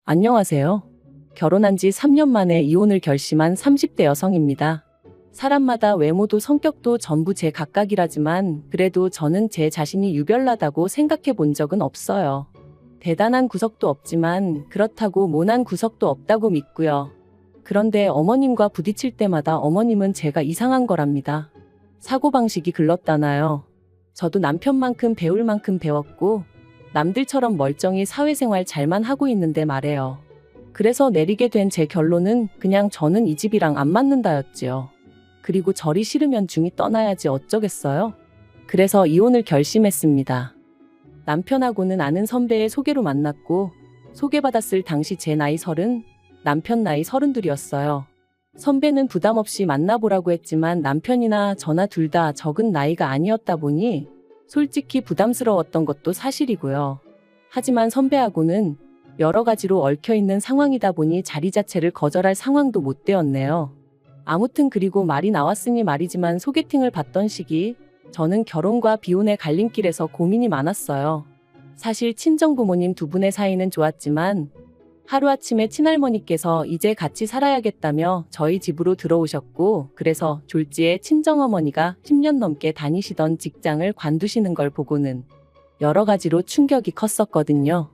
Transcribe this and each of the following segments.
안녕하세요. 결혼한 지 3년 만에 이혼을 결심한 30대 여성입니다. 사람마다 외모도 성격도 전부 제 각각이라지만 그래도 저는 제 자신이 유별나다고 생각해 본 적은 없어요. 대단한 구석도 없지만 그렇다고 모난 구석도 없다고 믿고요. 그런데 어머님과 부딪힐 때마다 어머님은 제가 이상한 거랍니다. 사고방식이 글렀다나요. 저도 남편만큼 배울 만큼 배웠고 남들처럼 멀쩡히 사회생활 잘만 하고 있는데 말해요. 그래서 내리게 된 제 결론은 그냥 저는 이 집이랑 안 맞는다였지요. 그리고 저리 싫으면 중이 떠나야지 어쩌겠어요? 그래서 이혼을 결심했습니다. 남편하고는 아는 선배의 소개로 만났고 소개받았을 당시 제 나이 30, 남편 나이 32이었어요. 선배는 부담 없이 만나보라고 했지만 남편이나 저나 둘 다 적은 나이가 아니었다 보니 솔직히 부담스러웠던 것도 사실이고요. 하지만 선배하고는 여러 가지로 얽혀있는 상황이다 보니 자리 자체를 거절할 상황도 못 되었네요. 아무튼 그리고 말이 나왔으니 말이지만 소개팅을 받던 시기 저는 결혼과 비혼의 갈림길에서 고민이 많았어요. 사실 친정부모님 두 분의 사이는 좋았지만 하루아침에 친할머니께서 이제 같이 살아야겠다며 저희 집으로 들어오셨고 그래서 졸지에 친정어머니가 10년 넘게 다니시던 직장을 관두시는 걸 보고는 여러 가지로 충격이 컸었거든요.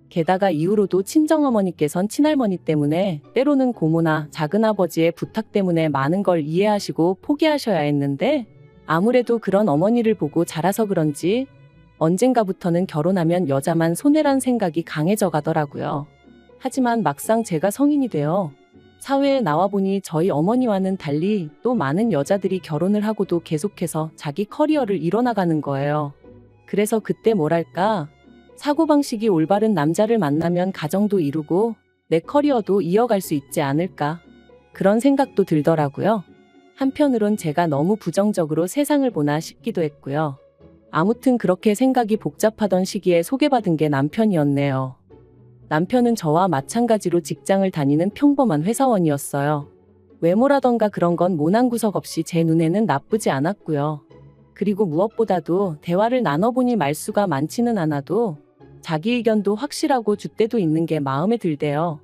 게다가 이후로도 친정어머니께선 친할머니 때문에 때로는 고모나 작은아버지의 부탁 때문에 많은 걸 이해하시고 포기하셔야 했는데 아무래도 그런 어머니를 보고 자라서 그런지 언젠가부터는 결혼하면 여자만 손해란 생각이 강해져 가더라고요. 하지만 막상 제가 성인이 되어 사회에 나와보니 저희 어머니와는 달리 또 많은 여자들이 결혼을 하고도 계속해서 자기 커리어를 이뤄나가는 거예요. 그래서 그때 뭐랄까 사고방식이 올바른 남자를 만나면 가정도 이루고 내 커리어도 이어갈 수 있지 않을까 그런 생각도 들더라고요. 한편으론 제가 너무 부정적으로 세상을 보나 싶기도 했고요. 아무튼 그렇게 생각이 복잡하던 시기에 소개받은 게 남편이었네요. 남편은 저와 마찬가지로 직장을 다니는 평범한 회사원이었어요. 외모라던가 그런 건 모난 구석 없이 제 눈에는 나쁘지 않았고요. 그리고 무엇보다도 대화를 나눠보니 말수가 많지는 않아도 자기 의견도 확실하고 줏대도 있는 게 마음에 들대요.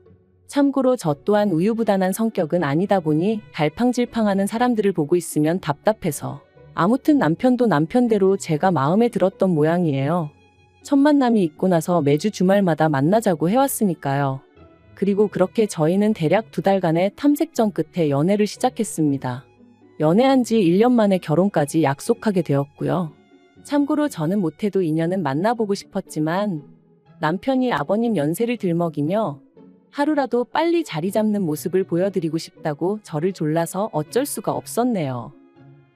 참고로 저 또한 우유부단한 성격은 아니다 보니 갈팡질팡하는 사람들을 보고 있으면 답답해서 아무튼 남편도 남편대로 제가 마음에 들었던 모양이에요. 첫 만남이 있고 나서 매주 주말마다 만나자고 해왔으니까요. 그리고 그렇게 저희는 대략 2달간의 탐색전 끝에 연애를 시작했습니다. 연애한 지 1년 만에 결혼까지 약속하게 되었고요. 참고로 저는 못해도 인연은 만나보고 싶었지만 남편이 아버님 연세를 들먹이며 하루라도 빨리 자리 잡는 모습을 보여드리고 싶다고 저를 졸라서 어쩔 수가 없었네요.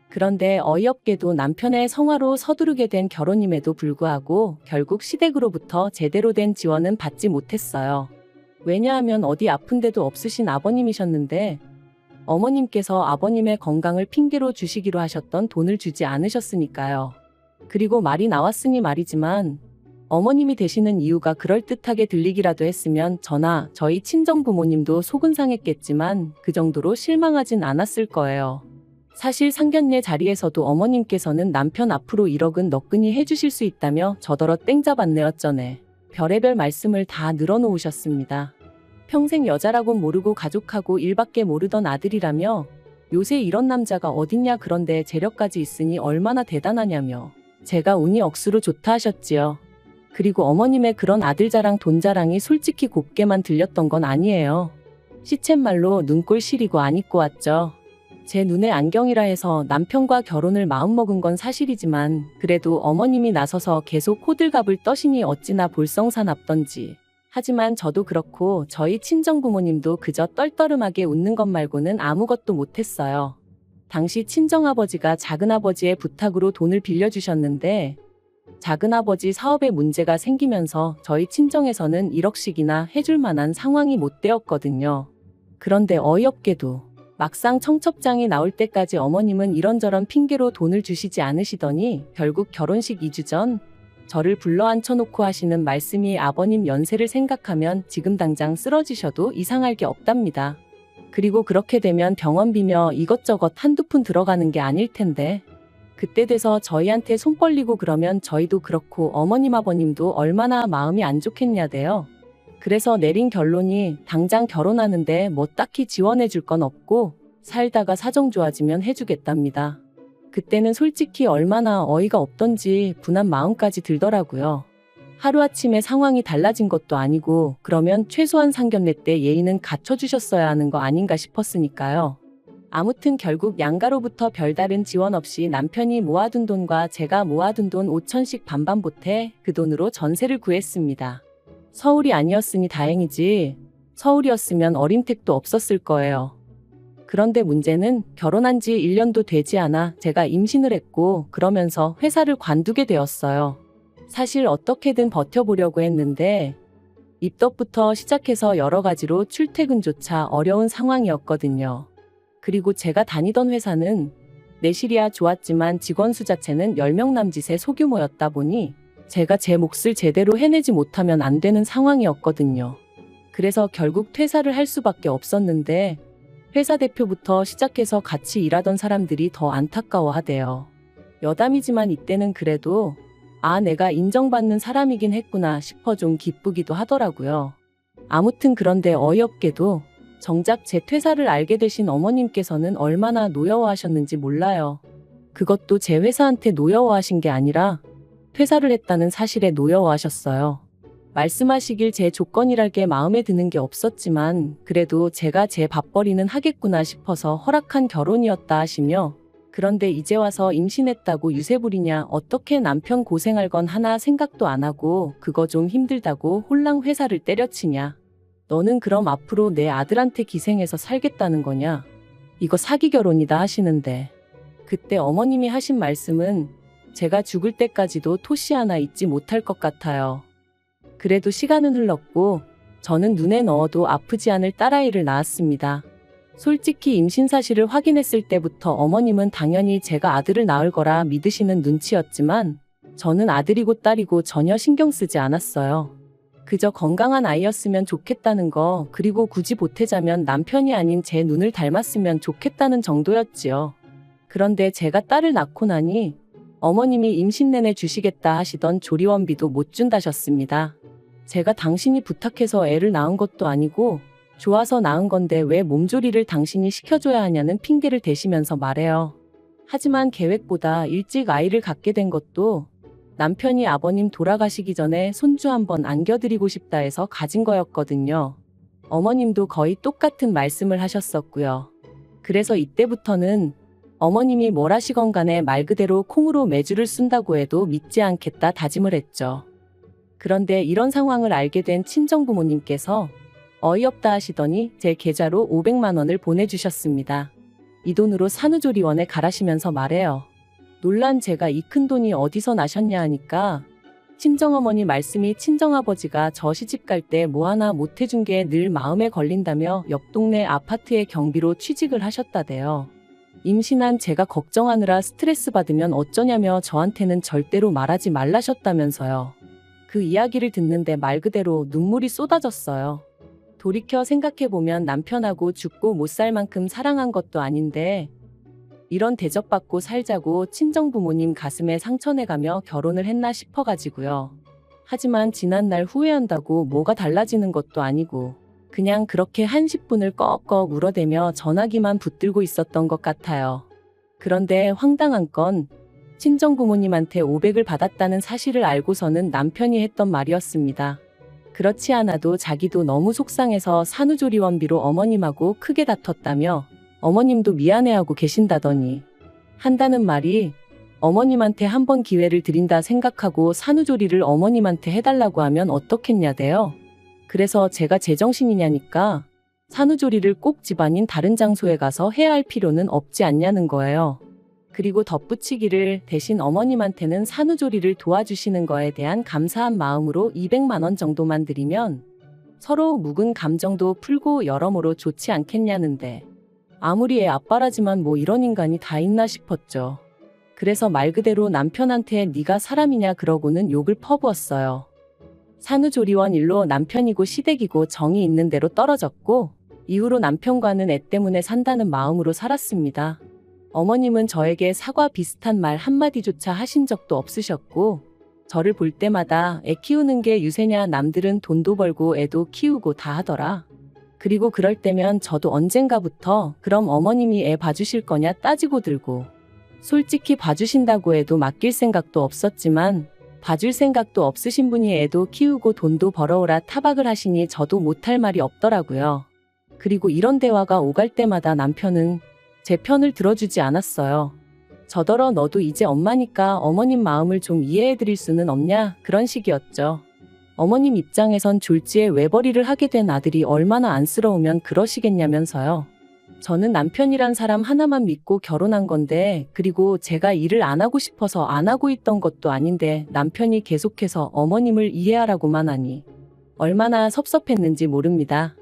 그런데 어이없게도 남편의 성화로 서두르게 된 결혼임에도 불구하고 결국 시댁으로부터 제대로 된 지원은 받지 못했어요. 왜냐하면 어디 아픈 데도 없으신 아버님이셨는데 어머님께서 아버님의 건강을 핑계로 주시기로 하셨던 돈을 주지 않으셨으니까요. 그리고 말이 나왔으니 말이지만 어머님이 되시는 이유가 그럴듯하게 들리기라도 했으면 저나 저희 친정부모님도 속은 상했겠지만 그 정도로 실망하진 않았을 거예요. 사실 상견례 자리에서도 어머님께서는 남편 앞으로 1억은 너끈히 해주실 수 있다며 저더러 땡잡았네 어쩌네 별의별 말씀을 다 늘어놓으셨습니다. 평생 여자라곤 모르고 가족하고 일밖에 모르던 아들이라며 요새 이런 남자가 어딨냐 그런데 재력까지 있으니 얼마나 대단하냐며 제가 운이 억수로 좋다 하셨지요. 그리고 어머님의 그런 아들 자랑 돈 자랑이 솔직히 곱게만 들렸던 건 아니에요. 시쳇말로 눈꼴 시리고 안 입고 왔죠. 제 눈에 안경이라 해서 남편과 결혼을 마음먹은 건 사실이지만 그래도 어머님이 나서서 계속 호들갑을 떠시니 어찌나 볼썽사납던지. 하지만 저도 그렇고 저희 친정부모님도 그저 떨떠름하게 웃는 것 말고는 아무것도 못했어요. 당시 친정아버지가 작은아버지의 부탁으로 돈을 빌려주셨는데 작은아버지 사업에 문제가 생기면서 저희 친정에서는 1억씩이나 해줄 만한 상황이 못 되었거든요. 그런데 어이없게도 막상 청첩장이 나올 때까지 어머님은 이런저런 핑계로 돈을 주시지 않으시더니 결국 결혼식 2주 전 저를 불러 앉혀놓고 하시는 말씀이 아버님 연세를 생각하면 지금 당장 쓰러지셔도 이상할 게 없답니다. 그리고 그렇게 되면 병원비며 이것저것 한두 푼 들어가는 게 아닐 텐데 그때 돼서 저희한테 손 벌리고 그러면 저희도 그렇고 어머님 아버님도 얼마나 마음이 안 좋겠냐대요. 그래서 내린 결론이 당장 결혼하는데 뭐 딱히 지원해 줄 건 없고 살다가 사정 좋아지면 해주겠답니다. 그때는 솔직히 얼마나 어이가 없던지 분한 마음까지 들더라고요. 하루아침에 상황이 달라진 것도 아니고 그러면 최소한 상견례 때 예의는 갖춰주셨어야 하는 거 아닌가 싶었으니까요. 아무튼 결국 양가로부터 별다른 지원 없이 남편이 모아둔 돈과 제가 모아둔 돈 5천씩 반반 보태 그 돈으로 전세를 구했습니다. 서울이 아니었으니 다행이지 서울이었으면 어림택도 없었을 거예요. 그런데 문제는 결혼한 지 1년도 되지 않아 제가 임신을 했고 그러면서 회사를 관두게 되었어요. 사실 어떻게든 버텨보려고 했는데 입덧부터 시작해서 여러 가지로 출퇴근조차 어려운 상황이었거든요. 그리고 제가 다니던 회사는 내실이야 좋았지만 직원 수 자체는 10명 남짓의 소규모였다 보니 제가 제 몫을 제대로 해내지 못하면 안 되는 상황이었거든요. 그래서 결국 퇴사를 할 수밖에 없었는데 회사 대표부터 시작해서 같이 일하던 사람들이 더 안타까워하대요. 여담이지만 이때는 그래도 내가 인정받는 사람이긴 했구나 싶어 좀 기쁘기도 하더라고요. 아무튼 그런데 어이없게도 정작 제 퇴사를 알게 되신 어머님께서는 얼마나 노여워하셨는지 몰라요. 그것도 제 회사한테 노여워하신 게 아니라 퇴사를 했다는 사실에 노여워하셨어요. 말씀하시길 제 조건이랄 게 마음에 드는 게 없었지만 그래도 제가 제 밥벌이는 하겠구나 싶어서 허락한 결혼이었다 하시며 그런데 이제 와서 임신했다고 유세 부리냐 어떻게 남편 고생할 건 하나 생각도 안 하고 그거 좀 힘들다고 홀랑 회사를 때려치냐. 너는 그럼 앞으로 내 아들한테 기생해서 살겠다는 거냐. 이거 사기 결혼이다 하시는데 그때 어머님이 하신 말씀은 제가 죽을 때까지도 토시 하나 잊지 못할 것 같아요. 그래도 시간은 흘렀고 저는 눈에 넣어도 아프지 않을 딸아이를 낳았습니다. 솔직히 임신 사실을 확인했을 때부터 어머님은 당연히 제가 아들을 낳을 거라 믿으시는 눈치였지만 저는 아들이고 딸이고 전혀 신경 쓰지 않았어요. 그저 건강한 아이였으면 좋겠다는 거 그리고 굳이 보태자면 남편이 아닌 제 눈을 닮았으면 좋겠다는 정도였지요. 그런데 제가 딸을 낳고 나니 어머님이 임신 내내 주시겠다 하시던 조리원비도 못 준다셨습니다. 제가 당신이 부탁해서 애를 낳은 것도 아니고 좋아서 낳은 건데 왜 몸조리를 당신이 시켜줘야 하냐는 핑계를 대시면서 말해요. 하지만 계획보다 일찍 아이를 갖게 된 것도 남편이 아버님 돌아가시기 전에 손주 한번 안겨드리고 싶다 해서 가진 거였거든요. 어머님도 거의 똑같은 말씀을 하셨었고요. 그래서 이때부터는 어머님이 뭘 하시건 간에 말 그대로 콩으로 매주를 쓴다고 해도 믿지 않겠다 다짐을 했죠. 그런데 이런 상황을 알게 된 친정부모님께서 어이없다 하시더니 제 계좌로 500만 원을 보내주셨습니다. 이 돈으로 산후조리원에 가라시면서 말해요. 놀란 제가 이 큰 돈이 어디서 나셨냐 하니까 친정어머니 말씀이 친정아버지가 저 시집갈 때 뭐 하나 못 해준 게 늘 마음에 걸린다며 옆 동네 아파트의 경비로 취직을 하셨다대요. 임신한 제가 걱정하느라 스트레스 받으면 어쩌냐며 저한테는 절대로 말하지 말라셨다면서요. 그 이야기를 듣는데 말 그대로 눈물이 쏟아졌어요. 돌이켜 생각해보면 남편하고 죽고 못 살 만큼 사랑한 것도 아닌데 이런 대접받고 살자고 친정부모님 가슴에 상처내가며 결혼을 했나 싶어가지고요. 하지만 지난날 후회한다고 뭐가 달라지는 것도 아니고 그냥 그렇게 한 10분을 꺽꺽 울어대며 전화기만 붙들고 있었던 것 같아요. 그런데 황당한 건 친정부모님한테 500을 받았다는 사실을 알고서는 남편이 했던 말이었습니다. 그렇지 않아도 자기도 너무 속상해서 산후조리원비로 어머님하고 크게 다퉜다며 어머님도 미안해하고 계신다더니 한다는 말이 어머님한테 한 번 기회를 드린다 생각하고 산후조리를 어머님한테 해달라고 하면 어떻겠냐대요. 그래서 제가 제정신이냐니까 산후조리를 꼭 집 아닌 다른 장소에 가서 해야 할 필요는 없지 않냐는 거예요. 그리고 덧붙이기를 대신 어머님한테는 산후조리를 도와주시는 거에 대한 감사한 마음으로 200만 원 정도만 드리면 서로 묵은 감정도 풀고 여러모로 좋지 않겠냐는데 아무리 애 아빠라지만 뭐 이런 인간이 다 있나 싶었죠. 그래서 말 그대로 남편한테 네가 사람이냐 그러고는 욕을 퍼부었어요. 산후조리원 일로 남편이고 시댁이고 정이 있는 대로 떨어졌고 이후로 남편과는 애 때문에 산다는 마음으로 살았습니다. 어머님은 저에게 사과 비슷한 말 한마디조차 하신 적도 없으셨고 저를 볼 때마다 애 키우는 게 유세냐, 남들은 돈도 벌고 애도 키우고 다 하더라. 그리고 그럴 때면 저도 언젠가부터 그럼 어머님이 애 봐주실 거냐 따지고 들고, 솔직히 봐주신다고 해도 맡길 생각도 없었지만 봐줄 생각도 없으신 분이 애도 키우고 돈도 벌어오라 타박을 하시니 저도 못할 말이 없더라고요. 그리고 이런 대화가 오갈 때마다 남편은 제 편을 들어주지 않았어요. 저더러 너도 이제 엄마니까 어머님 마음을 좀 이해해드릴 수는 없냐, 그런 식이었죠. 어머님 입장에선 졸지에 외벌이를 하게 된 아들이 얼마나 안쓰러우면 그러시겠냐면서요. 저는 남편이란 사람 하나만 믿고 결혼한 건데, 그리고 제가 일을 안 하고 싶어서 안 하고 있던 것도 아닌데 남편이 계속해서 어머님을 이해하라고만 하니 얼마나 섭섭했는지 모릅니다.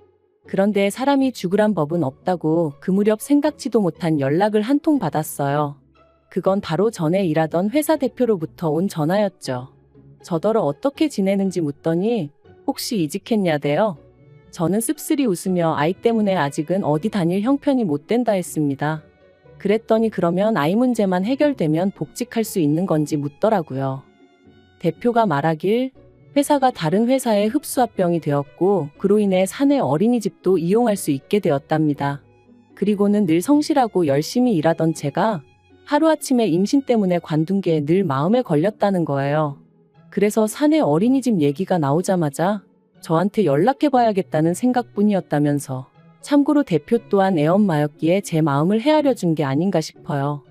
그런데 사람이 죽으란 법은 없다고 그 무렵 생각지도 못한 연락을 한 통 받았어요. 그건 바로 전에 일하던 회사 대표로부터 온 전화였죠. 저더러 어떻게 지내는지 묻더니 혹시 이직했냐대요. 저는 씁쓸히 웃으며 아이 때문에 아직은 어디 다닐 형편이 못 된다 했습니다. 그랬더니 그러면 아이 문제만 해결되면 복직할 수 있는 건지 묻더라고요. 대표가 말하길 회사가 다른 회사에 흡수합병이 되었고 그로 인해 사내 어린이집도 이용할 수 있게 되었답니다. 그리고는 늘 성실하고 열심히 일하던 제가 하루아침에 임신 때문에 관둔 게 늘 마음에 걸렸다는 거예요. 그래서 사내 어린이집 얘기가 나오자마자 저한테 연락해봐야겠다는 생각뿐이었다면서, 참고로 대표 또한 애엄마였기에 제 마음을 헤아려 준 게 아닌가 싶어요.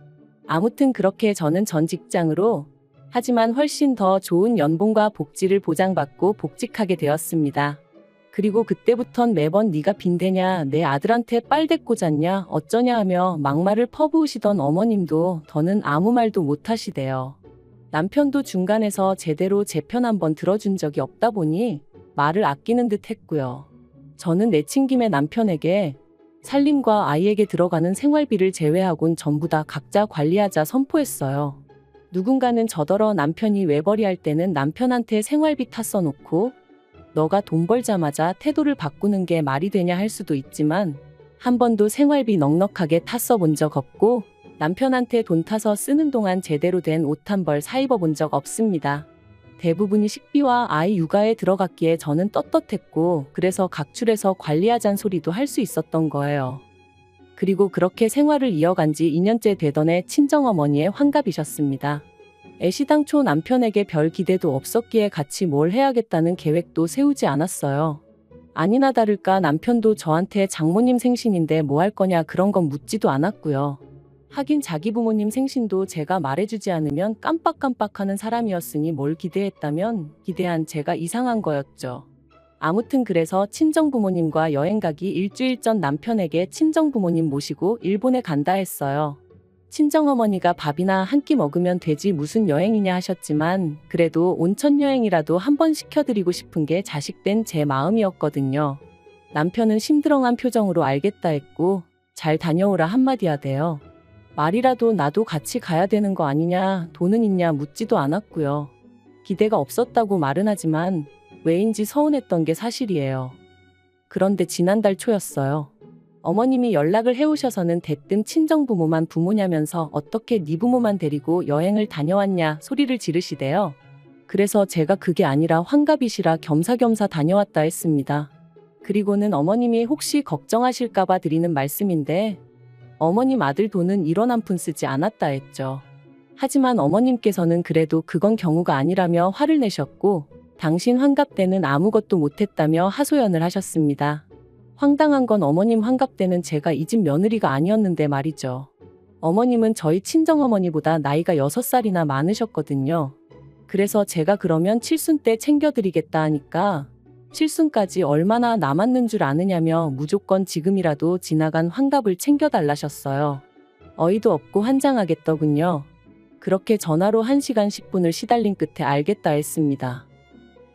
아무튼 그렇게 저는 전 직장으로, 하지만 훨씬 더 좋은 연봉과 복지를 보장받고 복직하게 되었습니다. 그리고 그때부턴 매번 네가 빈대냐, 내 아들한테 빨대 꽂았냐, 어쩌냐 하며 막말을 퍼부으시던 어머님도 더는 아무 말도 못하시대요. 남편도 중간에서 제대로 제 편 한번 들어준 적이 없다 보니 말을 아끼는 듯 했고요. 저는 내친김에 남편에게 살림과 아이에게 들어가는 생활비를 제외하곤 전부 다 각자 관리하자 선포했어요. 누군가는 저더러 남편이 외벌이할 때는 남편한테 생활비 다 써놓고 너가 돈 벌자마자 태도를 바꾸는 게 말이 되냐 할 수도 있지만, 한 번도 생활비 넉넉하게 다 써본 적 없고 남편한테 돈 타서 쓰는 동안 제대로 된 옷 한 벌 사 입어본 적 없습니다. 대부분이 식비와 아이 육아에 들어갔기에 저는 떳떳했고, 그래서 각출해서 관리하잔 소리도 할 수 있었던 거예요. 그리고 그렇게 생활을 이어간 지 2년째 되던 해 친정어머니의 환갑이셨습니다. 애시당초 남편에게 별 기대도 없었기에 같이 뭘 해야겠다는 계획도 세우지 않았어요. 아니나 다를까 남편도 저한테 장모님 생신인데 뭐 할 거냐 그런 건 묻지도 않았고요. 하긴 자기 부모님 생신도 제가 말해주지 않으면 깜빡깜빡하는 사람이었으니 뭘 기대했다면 기대한 제가 이상한 거였죠. 아무튼 그래서 친정부모님과 여행 가기 일주일 전 남편에게 친정부모님 모시고 일본에 간다 했어요. 친정어머니가 밥이나 한 끼 먹으면 되지 무슨 여행이냐 하셨지만, 그래도 온천 여행이라도 한번 시켜드리고 싶은 게 자식된 제 마음이었거든요. 남편은 심드렁한 표정으로 알겠다 했고 잘 다녀오라 한마디 하대요. 말이라도 나도 같이 가야 되는 거 아니냐, 돈은 있냐 묻지도 않았고요. 기대가 없었다고 말은 하지만 왜인지 서운했던 게 사실이에요. 그런데 지난달 초였어요. 어머님이 연락을 해오셔서는 대뜸 친정부모만 부모냐면서 어떻게 네 부모만 데리고 여행을 다녀왔냐 소리를 지르시대요. 그래서 제가 그게 아니라 환갑이시라 겸사겸사 다녀왔다 했습니다. 그리고는 어머님이 혹시 걱정하실까봐 드리는 말씀인데, 어머님 아들 돈은 1원 한 푼 쓰지 않았다 했죠. 하지만 어머님께서는 그래도 그건 경우가 아니라며 화를 내셨고, 당신 환갑 때는 아무것도 못했다며 하소연을 하셨습니다. 황당한 건 어머님 환갑 때는 제가 이 집 며느리가 아니었는데 말이죠. 어머님은 저희 친정어머니보다 나이가 6살이나 많으셨거든요. 그래서 제가 그러면 칠순 때 챙겨드리겠다 하니까 칠순까지 얼마나 남았는 줄 아느냐며 무조건 지금이라도 지나간 환갑을 챙겨달라셨어요. 어이도 없고 환장하겠더군요. 그렇게 전화로 1시간 10분을 시달린 끝에 알겠다 했습니다.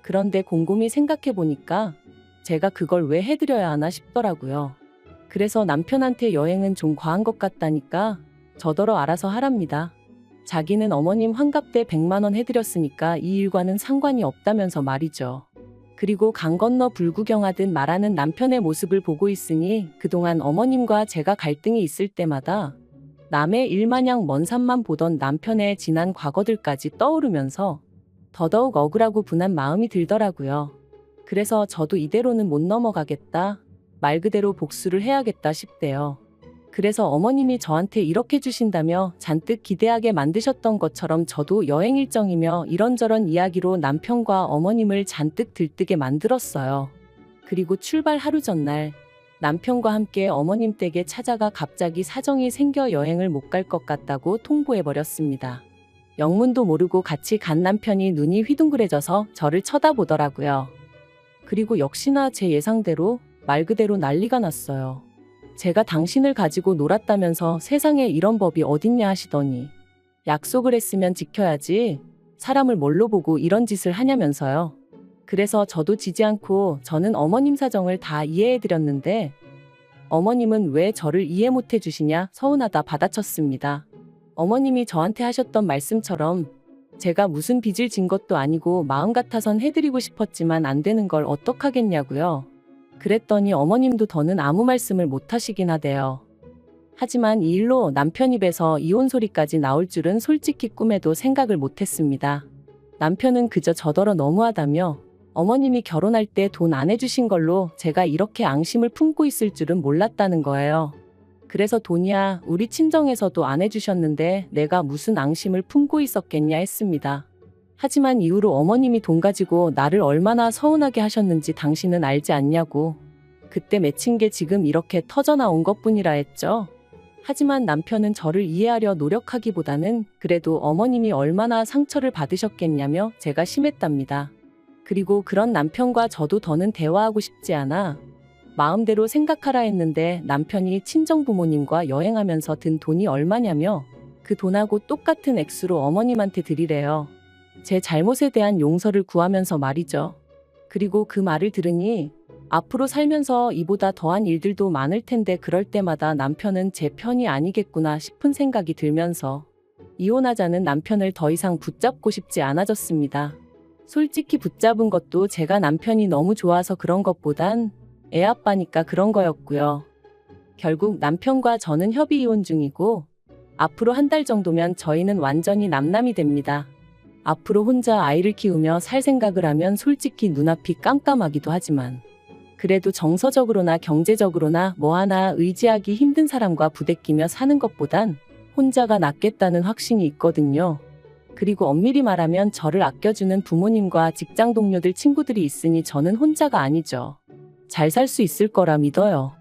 그런데 곰곰이 생각해보니까 제가 그걸 왜 해드려야 하나 싶더라고요. 그래서 남편한테 여행은 좀 과한 것 같다니까 저더러 알아서 하랍니다. 자기는 어머님 환갑 때 100만 원 해드렸으니까 이 일과는 상관이 없다면서 말이죠. 그리고 강 건너 불구경하듯 말하는 남편의 모습을 보고 있으니 그동안 어머님과 제가 갈등이 있을 때마다 남의 일마냥 먼 산만 보던 남편의 지난 과거들까지 떠오르면서 더더욱 억울하고 분한 마음이 들더라고요. 그래서 저도 이대로는 못 넘어가겠다. 말 그대로 복수를 해야겠다 싶대요. 그래서 어머님이 저한테 이렇게 주신다며 잔뜩 기대하게 만드셨던 것처럼 저도 여행 일정이며 이런저런 이야기로 남편과 어머님을 잔뜩 들뜨게 만들었어요. 그리고 출발 하루 전날 남편과 함께 어머님 댁에 찾아가 갑자기 사정이 생겨 여행을 못 갈 것 같다고 통보해버렸습니다. 영문도 모르고 같이 간 남편이 눈이 휘둥그레져서 저를 쳐다보더라고요. 그리고 역시나 제 예상대로 말 그대로 난리가 났어요. 제가 당신을 가지고 놀았다면서 세상에 이런 법이 어딨냐 하시더니 약속을 했으면 지켜야지 사람을 뭘로 보고 이런 짓을 하냐면서요. 그래서 저도 지지 않고 저는 어머님 사정을 다 이해해드렸는데 어머님은 왜 저를 이해 못해 주시냐 서운하다 받아쳤습니다. 어머님이 저한테 하셨던 말씀처럼 제가 무슨 빚을 진 것도 아니고 마음 같아선 해드리고 싶었지만 안 되는 걸 어떡하겠냐고요. 그랬더니 어머님도 더는 아무 말씀을 못 하시긴 하대요. 하지만 이 일로 남편 입에서 이혼 소리까지 나올 줄은 솔직히 꿈에도 생각을 못했습니다. 남편은 그저 저더러 너무하다며 어머님이 결혼할 때 돈 안 해주신 걸로 제가 이렇게 앙심을 품고 있을 줄은 몰랐다는 거예요. 그래서 돈이야 우리 친정에서도 안 해주셨는데 내가 무슨 앙심을 품고 있었겠냐 했습니다. 하지만 이후로 어머님이 돈 가지고 나를 얼마나 서운하게 하셨는지 당신은 알지 않냐고. 그때 맺힌 게 지금 이렇게 터져나온 것뿐이라 했죠. 하지만 남편은 저를 이해하려 노력하기보다는 그래도 어머님이 얼마나 상처를 받으셨겠냐며 제가 심했답니다. 그리고 그런 남편과 저도 더는 대화하고 싶지 않아 마음대로 생각하라 했는데 남편이 친정부모님과 여행하면서 든 돈이 얼마냐며 그 돈하고 똑같은 액수로 어머님한테 드리래요. 제 잘못에 대한 용서를 구하면서 말이죠. 그리고 그 말을 들으니 앞으로 살면서 이보다 더한 일들도 많을 텐데 그럴 때마다 남편은 제 편이 아니겠구나 싶은 생각이 들면서 이혼하자는 남편을 더 이상 붙잡고 싶지 않아졌습니다. 솔직히 붙잡은 것도 제가 남편이 너무 좋아서 그런 것보단 애 아빠니까 그런 거였고요. 결국 남편과 저는 협의 이혼 중이고 앞으로 한 달 정도면 저희는 완전히 남남이 됩니다. 앞으로 혼자 아이를 키우며 살 생각을 하면 솔직히 눈앞이 깜깜하기도 하지만 그래도 정서적으로나 경제적으로나 뭐 하나 의지하기 힘든 사람과 부대끼며 사는 것보단 혼자가 낫겠다는 확신이 있거든요. 그리고 엄밀히 말하면 저를 아껴주는 부모님과 직장 동료들 친구들이 있으니 저는 혼자가 아니죠. 잘 살 수 있을 거라 믿어요.